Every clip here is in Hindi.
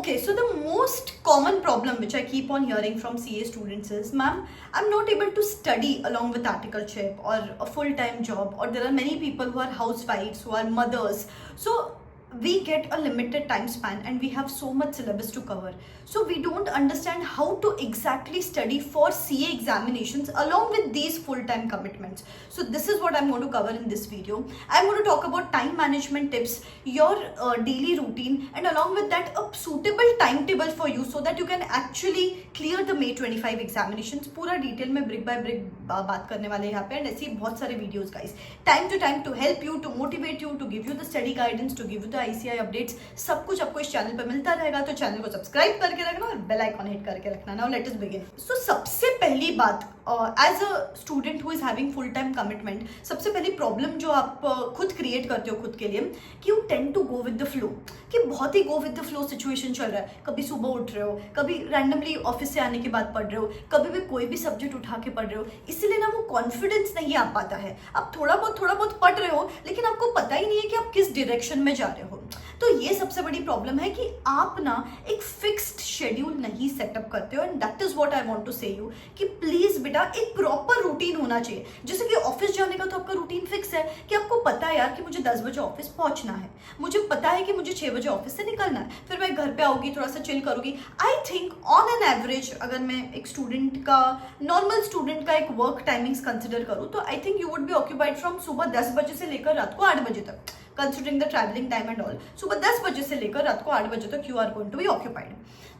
Okay, so the most common problem which I keep on hearing from CA students is, ma'am, I'm not able to study along with articleship or a full-time job, or there are many people who are housewives, who are mothers. So we get a limited time span and we have so much syllabus to cover. So we don't understand how to exactly study for CA examinations along with these full-time commitments. So this is what I'm going to cover in this video. I'm going to talk about time management tips, your daily routine, and along with that a suitable timetable for you so that you can actually clear the May 25 examinations. पूरा डिटेल में ब्रिक बाय ब्रिक बात करने वाले यहाँ पे, एंड ऐसे बहुत सारे videos guys, time to time, to help you, to motivate you, to give you the study guidance, to give you the ICI updates. सब कुछ आपको इस चैनल पे मिलता रहेगा, तो चैनल को सब्सक्राइब करके रखना और बेल आइकॉन हिट करके रखना. Now let us begin. So सबसे पहली बात, as a student who is having full time commitment, सबसे पहली प्रॉब्लम जो आप खुद क्रिएट करते हो खुद के लिए, कि you tend to go with the flow, कि बहुत ही go with the flow situation चल रहा है. कभी सुबह उठ रहे हो, कभी रैंडमली ऑफिस से आने के बाद पढ़ रहे हो, कभी भी कोई भी सब्जेक्ट उठा के पढ़ रहे हो, इसीलिए ना वो कॉन्फिडेंस नहीं आ पाता है. आप थोड़ा बहुत पढ़ रहे हो, लेकिन आपको पता ही नहीं है कि आप किस डायरेक्शन में जा रहे हो. तो ये सबसे बड़ी प्रॉब्लम है कि आप ना एक फिक्स्ड शेड्यूल नहीं सेटअप करते हो. And that is what I want to say you, कि प्लीज बेटा एक प्रॉपर रूटीन होना चाहिए. जैसे कि ऑफिस जाने का तो आपका रूटीन फिक्स है कि आपको पता है यार कि मुझे 10 बजे ऑफिस पहुंचना है, मुझे पता है कि मुझे 6 बजे ऑफिस से निकलना है, फिर मैं घर पे आऊंगी, थोड़ा सा चिल करूंगी. I think on an average अगर मैं एक स्टूडेंट का, नॉर्मल स्टूडेंट का एक वर्क टाइमिंग्स कंसिडर करूँ, तो I think you would B occupied from सुबह 10 बजे से लेकर रात को 8 बजे तक, considering the travelling time and all. सुबह 10 बजे से लेकर रात को 8 बजे तक you are going to be occupied.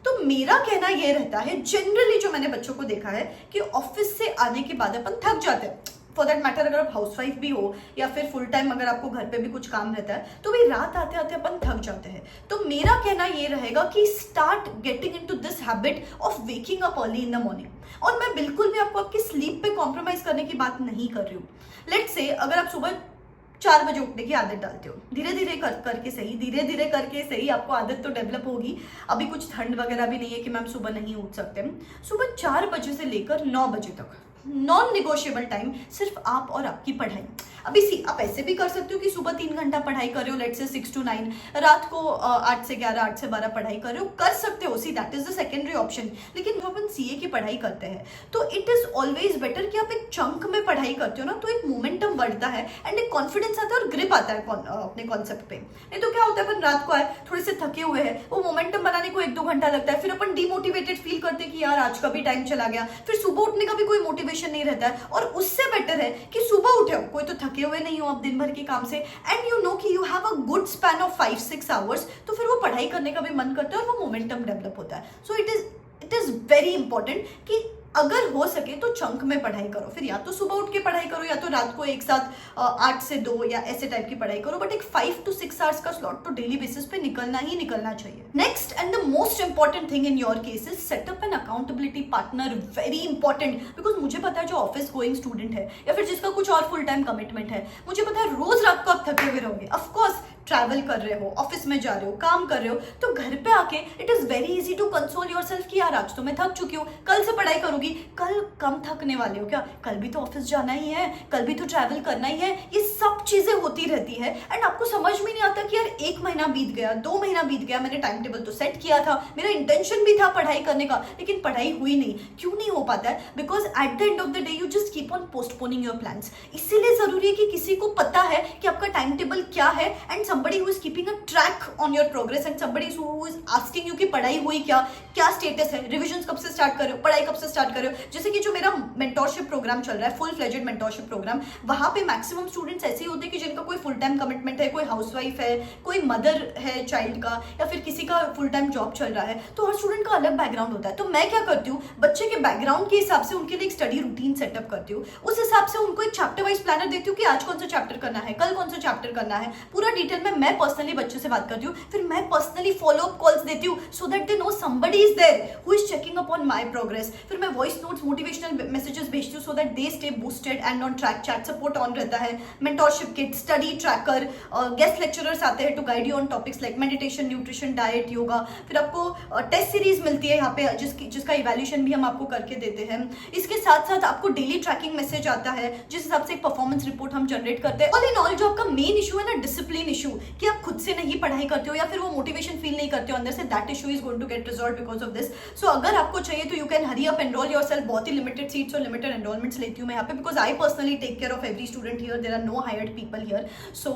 तो मेरा कहना ये रहता है, जनरली जो मैंने बच्चों को देखा है, कि ऑफिस से आने के बाद अपन थक जाते हैं. फॉर दैट मैटर अगर आप हाउसवाइफ भी हो या फिर फुल टाइम अगर आपको घर पे भी कुछ काम रहता है, तो भी रात आते आते अपन थक जाते हैं. तो मेरा कहना ये रहेगा कि start getting into this habit of waking up early in the morning. और मैं बिल्कुल भी आपको आपकी स्लीप पे कॉम्प्रोमाइज करने की बात नहीं कर रही हूँ. लेट्स से अगर आप सुबह 4 बजे उठने की आदत डालते हो, धीरे धीरे करके सही आपको आदत तो डेवलप होगी. अभी कुछ ठंड वगैरह भी नहीं है कि मैम सुबह नहीं उठ सकते. सुबह 4 बजे से लेकर 9 बजे तक नॉन निगोशिएबल टाइम सिर्फ आप और आपकी पढ़ाई. अभी आप ऐसे भी कर सकते हो कि सुबह 3 घंटा पढ़ाई कर रहे हो, लेट्स से 6 to 9, रात को 8 से 11, 8 से 12 पढ़ाई कर रहे हो, कर सकते हो. See that is the secondary option. लेकिन जब अपन CA की पढ़ाई करते हैं, तो इट इज ऑलवेज बेटर कि आप एक चंक में पढ़ाई करते हो ना, तो एक मोमेंटम बढ़ता है एंड एक कॉन्फिडेंस आता है और ग्रिप आता है अपने कॉन्सेप्ट पे. नहीं तो क्या होता है, अपन रात को आए थोड़े से थके हुए हैं, वो मोमेंटम बनाने को 1-2 घंटा लगता है, फिर अपन डिमोटिवेटेड फील करते हैं कि यार आज का भी टाइम चला गया, फिर सुबह उठने का भी कोई मोटिवेशन नहीं रहता है. और उससे बेटर है कि सुबह उठे हो, कोई तो थके हुए नहीं हो आप दिन भर के काम से, एंड यू नो कि you have a good span of 5-6 hours, तो फिर वो पढ़ाई करने का भी मन करता है और वो मोमेंटम डेवलप होता है. So it is very important कि अगर हो सके तो चंक में पढ़ाई करो. फिर या तो सुबह उठ के पढ़ाई करो या तो रात को एक साथ 8 से 2 या ऐसे टाइप की पढ़ाई करो, बट एक 5 to 6 आवर्स का स्लॉट तो डेली बेसिस पे निकलना ही निकलना चाहिए. Next and the most important thing in your case is setup an accountability partner. Very important, because मुझे पता है जो ऑफिस गोइंग स्टूडेंट है या फिर जिसका कुछ और फुल टाइम कमिटमेंट है, मुझे पता है रोज रात को आप थके हुए रहोगे. ऑफकोर्स ट्रैवल कर रहे हो, ऑफिस में जा रहे हो, काम कर रहे हो, तो घर पे आके it is very easy to console yourself कि यार आज तो मैं थक चुकी हूँ, कल से पढ़ाई करूंगी. कल कम थकने वाले हो क्या? कल भी तो ऑफिस जाना ही है, कल भी तो ट्रैवल करना ही है. ये सब चीजें होती रहती है एंड आपको समझ में नहीं आता कि यार 1 महीना बीत गया, 2 महीना बीत गया, मैंने टाइम टेबल तो सेट किया था, मेरा इंटेंशन भी था पढ़ाई करने का, लेकिन पढ़ाई हुई नहीं. क्यों नहीं हो पाता है? Because at the end of the day you just keep on postponing your plans. इसीलिए जरूरी है कि किसी को पता है कि आपका टाइम टेबल क्या है, and somebody who is keeping track on your progress, and somebody who is asking you कि पढ़ाई हुई क्या स्टेटस है, रिविजन कब से स्टार्ट कर रहे हो, पढ़ाई कब से स्टार्ट कर रहे हो. जैसे कि जो मेरा मेंटोरशिप प्रोग्राम चल रहा है, फुल फ्लेजेड मेंटोरशिप प्रोग्राम, वहां पे मैक्सिमम स्टूडेंट्स ऐसे ही होते हैं कि जिनका कोई फुल टाइम कमिटमेंट है, कोई हाउसवाइफ है, कोई मदर है चाइल्ड का, या फिर किसी का फुल टाइम जॉब चल रहा है. तो हर स्टूडेंट का अलग बैकग्राउंड होता है. तो मैं क्या करती हूँ, बच्चे के बैकग्राउंड के हिसाब से उनके लिए एक स्टडी रूटीन सेटअप करती हूँ. उस हिसाब से उनको एक चैप्टर वाइज प्लानर देती हूँ कि आज कौन सा चैप्टर करना है, कल कौन सा चैप्टर करना है, पूरा डिटेल में मैं पर्सनली बच्चे से बात करती हूँ. फिर मैं पर्सनली फॉलो अप कॉल्स देती हूँ so that they know somebody is there who is checking up on my progress. फिर मैं वॉइस नोट्स, मोटिवेशनल मैसेजेस भेजती हूँ so that they stay boosted and on track. Chat support on रहता है, mentorship kit, study tracker, guest lecturers आते हैं to guide you on topics like meditation, nutrition, diet, yoga. फिर आपको टेस्ट सीरीज मिलती है यहाँ पे जिसका इवैल्यूएशन भी हम आपको करके देते हैं. इसके साथ साथ आपको डेली ट्रैकिंग मैसेज आता है जिस हिसाब से एक परफॉर्मेंस रिपोर्ट हम जनरेट करते हैं. ऑल इन ऑल जो आपका मेन इशू है ना, डिसिप्लिन इशू, इशू कि आप खुद से नहीं पढ़ाई करते हो या फिर वो मोटिवेशन फील नहीं करते हो अंदर से, that issue is going to get resolve because of this. So अगर आपको चाहिए तो you can hurry up, enrol yourself. बहुत ही लिमिटेड सीट्स और लिमिटेड एनरोलमेंट्स लेती हूँ मैं यहाँ पे, because I personally take care of every student here. There are no hired people here. So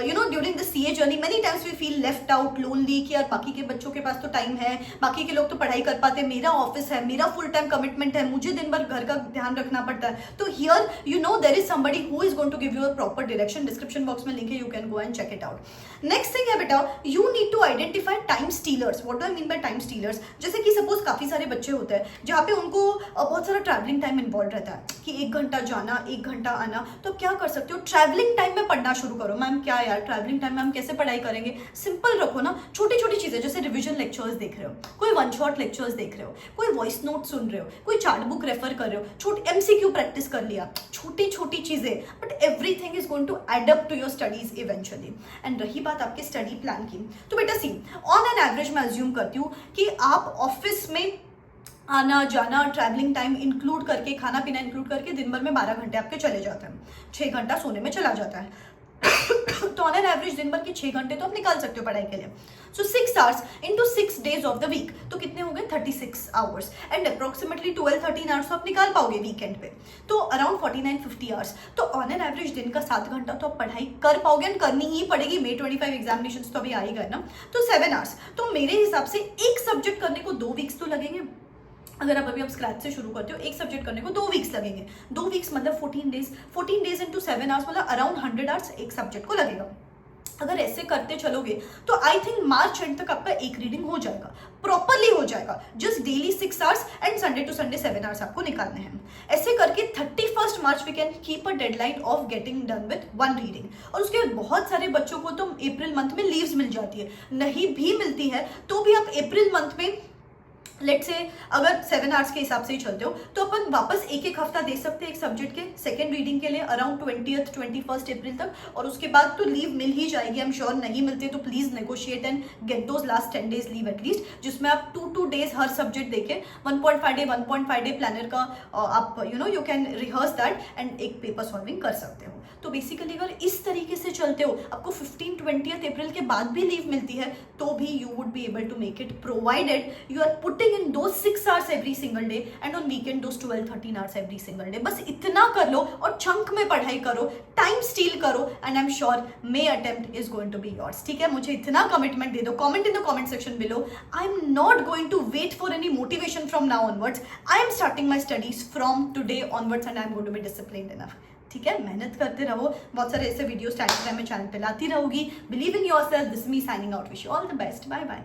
you know during the CA journey many times we feel left out, lonely, कि यार बाकी के बच्चों के पास तो टाइम है, बाकी के लोग तो पढ़ाई कर पाते, मेरा ऑफिस है, मेरा फुल टाइम कमिटमेंट है, मुझे दिन भर घर का ध्यान रखना पड़ता है. तो here you know there is somebody who is going to give you a proper direction. Description box में लिंक है, you can go and check it out. Next thing है बेटा, you need to identify time stealers. What do I mean by time stealers? जैसे कि सपोज काफी सारे बच्चे होते हैं जहाँ पे उनको बहुत सारा ट्रैवलिंग टाइम इन्वॉल्व रहता है कि 1 घंटा जाना 1 घंटा आना. तो क्या कर सकते हो, ट्रैवलिंग टाइम में पढ़ना शुरू करो. मैम क्या यार ट्रैवलिंग टाइम में हम कैसे पढ़ाई करेंगे? सिंपल रखो ना, छोटी छोटी चीजें, जैसे रिविजन लेक्चर्स देख रहे हो, कोई वन शॉट लेक्चर्स देख रहे हो, कोई वॉइस नोट सुन रहे हो, कोई चार्ट बुक रेफर कर रहे हो, छोटी एमसीक्यू प्रैक्टिस कर लिया, छोटी छोटी चीजें, but everything is going to add up to your studies eventually. And रही बात आपके स्टडी प्लान की, तो बेटा सी, ऑन एन एवरेज मैं अज्यूम करती हूँ कि आप ऑफिस में आना जाना, ट्रैवलिंग टाइम इंक्लूड करके, खाना पीना इंक्लूड करके दिन भर में 12 घंटे आपके चले जाते हैं. 6 घंटा सोने में चला जाता है. तो ऑन एन एवरेज दिन भर के 6 घंटे तो आप निकाल सकते हो पढ़ाई के लिए. So 6 hours into 6 days of the week, तो कितने हो गए? 36 आवर्स. एंड अप्रोक्सीमेटली 12-13 आवर्स तो आप निकाल पाओगे वीकेंड पे, तो अराउंड 49-50 आवर्स. तो ऑन एन एवरेज दिन का 7 घंटा तो आप पढ़ाई कर पाओगे, एंड करनी ही पड़ेगी. May 25 एग्जामिनेशन तो अभी आ ही गए ना, तो 7 आवर्स. तो मेरे हिसाब से एक सब्जेक्ट करने को 2 वीक्स तो लगेंगे. अगर आप अभी स्क्रैच से शुरू करते हो, एक सब्जेक्ट करने को 2 वीक्स लगेंगे. 2 वीक्स मतलब 14 डेज. 14 डेज इंटू 7 आवर्स मतलब अराउंड 100 आवर्स एक सब्जेक्ट को लगेगा. अगर ऐसे करते चलोगे तो आई थिंक मार्च एंड तक आपका एक रीडिंग हो जाएगा, प्रॉपरली हो जाएगा. Just daily 6 hours and Sunday to Sunday 7 hours आपको निकालने हैं. ऐसे करके 31 March we can keep a deadline of getting done with 1 reading. और उसके बाद बहुत सारे बच्चों को तो अप्रैल मंथ में लीव्स मिल जाती है, नहीं भी मिलती है तो भी आप अप्रैल मंथ में लेट से अगर 7 आवर्स के हिसाब से ही चलते हो तो अपन वापस एक हफ्ता दे सकते हैं एक सब्जेक्ट के सेकंड रीडिंग के लिए, अराउंड 21 अप्रैल तक. और उसके बाद तो लीव मिल ही जाएगी. आई एम श्योर नहीं मिलती तो please negotiate and get those last 10 days leave at least, जिसमें आप 2 डेज हर सब्जेक्ट देके 1.5 डे प्लानर का आप you can rehearse that and एक पेपर सॉल्विंग कर सकते हो. तो बेसिकली अगर इस तरीके से चलते हो, आपको 15-20 अप्रैल के बाद भी लीव मिलती है तो भी you would be able to make it, provided you are putting in those 6 hours every single day and on weekend those 12-13 hours every single day. बस इतना कर लो और चंक में पढ़ाई करो, टाइम स्टील करो, and I am sure May attempt is going to be yours. ठीक है, मुझे इतना कमिटमेंट दे दो. Comment in the comment section below. I am not going to wait for any motivation from now onwards. I am starting my studies from today onwards and I am going to be disciplined enough. ठीक है, मेहनत करते रहो, बहुत सारे ऐसे वीडियोस टेलीग्राम में चैनल पे लाती रहूंगी. Believe in yourself. This me signing out. Wish you all the best. Bye bye.